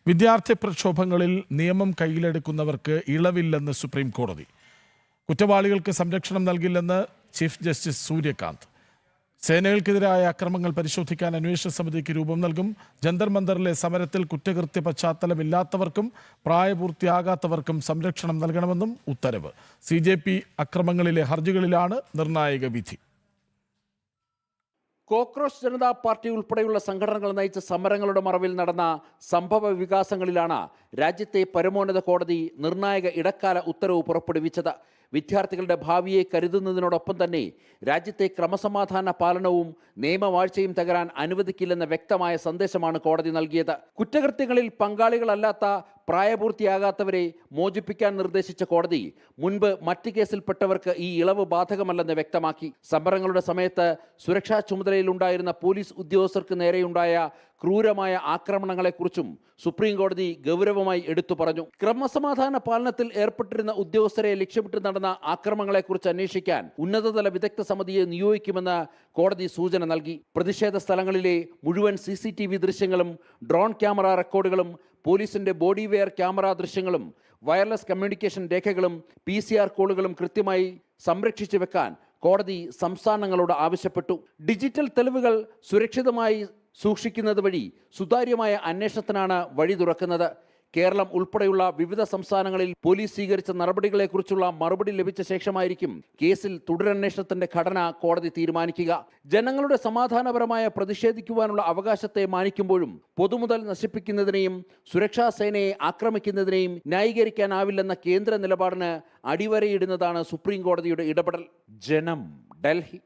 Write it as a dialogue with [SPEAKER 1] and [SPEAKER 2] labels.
[SPEAKER 1] വിദ്യാർത്ഥി പ്രക്ഷോഭങ്ങളിൽ നിയമം കയ്യിലെടുക്കുന്നവർക്ക് ഇളവില്ലെന്ന് സുപ്രീം കോടതി. കുറ്റവാളികൾക്ക് സംരക്ഷണം നൽകില്ലെന്ന് ചീഫ് ജസ്റ്റിസ് സൂര്യകാന്ത്. സേനകൾക്കെതിരായ അക്രമങ്ങൾ പരിശോധിക്കാൻ അന്വേഷണ സമിതിക്ക് രൂപം നൽകും. ജന്തർ മന്ദറിലെ സമരത്തിൽ കുറ്റകൃത്യ പശ്ചാത്തലമില്ലാത്തവർക്കും പ്രായപൂർത്തിയാകാത്തവർക്കും സംരക്ഷണം നൽകണമെന്നും ഉത്തരവ്. CJP അക്രമങ്ങളിലെ ഹർജികളിലാണ് നിർണായക വിധി.
[SPEAKER 2] കോക്രോച്ച് ജനതാ പാർട്ടി ഉൾപ്പെടെയുള്ള സംഘടനകൾ നയിച്ച സമരങ്ങളുടെ മറവിൽ നടന്ന സംഭവ വികാസങ്ങളിലാണ് രാജ്യത്തെ പരമോന്നത കോടതി നിർണായക ഇടക്കാല ഉത്തരവ് പുറപ്പെടുവിച്ചത്. വിദ്യാർത്ഥികളുടെ ഭാവിയെ കരുതുന്നതിനോടൊപ്പം തന്നെ രാജ്യത്തെ ക്രമസമാധാന പാലനവും നിയമവാഴ്ചയും തകരാൻ അനുവദിക്കില്ലെന്ന വ്യക്തമായ സന്ദേശമാണ് കോടതി നൽകിയത്. കുറ്റകൃത്യങ്ങളിൽ പങ്കാളികളല്ലാത്ത പ്രായപൂർത്തിയാകാത്തവരെ മോചിപ്പിക്കാൻ നിർദ്ദേശിച്ച കോടതി മുൻപ് മറ്റ് കേസിൽപ്പെട്ടവർക്ക് ഈ ഇളവ് ബാധകമല്ലെന്ന് വ്യക്തമാക്കി. സമരങ്ങളുടെ സമയത്ത് സുരക്ഷാ ചുമതലയിലുണ്ടായിരുന്ന പോലീസ് ഉദ്യോഗസ്ഥർക്ക് നേരെയുണ്ടായ ക്രൂരമായ ആക്രമണങ്ങളെക്കുറിച്ചും സുപ്രീം കോടതി ഗൗരവമായി എടുത്തു പറഞ്ഞു. ക്രമസമാധാന പാലനത്തിൽ ഏർപ്പെട്ടിരുന്ന ഉദ്യോഗസ്ഥരെ ലക്ഷ്യമിട്ട് നടന്ന ആക്രമണങ്ങളെക്കുറിച്ച് അന്വേഷിക്കാൻ ഉന്നതതല വിദഗ്ധ സമിതിയെ നിയോഗിക്കുമെന്ന് കോടതി സൂചന നൽകി. പ്രതിഷേധ സ്ഥലങ്ങളിലെ മുഴുവൻ CCTV ദൃശ്യങ്ങളും ഡ്രോൺ ക്യാമറ റെക്കോർഡുകളും പോലീസിന്റെ ബോഡി വെയർ ക്യാമറ ദൃശ്യങ്ങളും വയർലെസ് കമ്മ്യൂണിക്കേഷൻ രേഖകളും PCR കോളുകളും കൃത്യമായി സംരക്ഷിച്ചു വെക്കാൻ കോടതി സംസ്ഥാനങ്ങളോട് ആവശ്യപ്പെട്ടു. ഡിജിറ്റൽ തെളിവുകൾ സുരക്ഷിതമായി സൂക്ഷിക്കുന്നത് വഴി സുതാര്യമായ അന്വേഷണത്തിനാണ് വഴി തുറക്കുന്നത്. കേരളം ഉൾപ്പെടെയുള്ള വിവിധ സംസ്ഥാനങ്ങളിൽ പോലീസ് സ്വീകരിച്ച നടപടികളെക്കുറിച്ചുള്ള മറുപടി ലഭിച്ച ശേഷമായിരിക്കും കേസിൽ തുടരന്വേഷണത്തിന്റെ ഘടന കോടതി തീരുമാനിക്കുക. ജനങ്ങളുടെ സമാധാനപരമായ പ്രതിഷേധിക്കുവാനുള്ള അവകാശത്തെ മാനിക്കുമ്പോഴും പൊതുമുതൽ നശിപ്പിക്കുന്നതിനെയും സുരക്ഷാ സേനയെ ആക്രമിക്കുന്നതിനെയും ന്യായീകരിക്കാനാവില്ലെന്ന കേന്ദ്ര നിലപാടിന് അടിവരയിടുന്നതാണ് സുപ്രീം കോടതിയുടെ ഇടപെടൽ. ജനം, ഡൽഹി.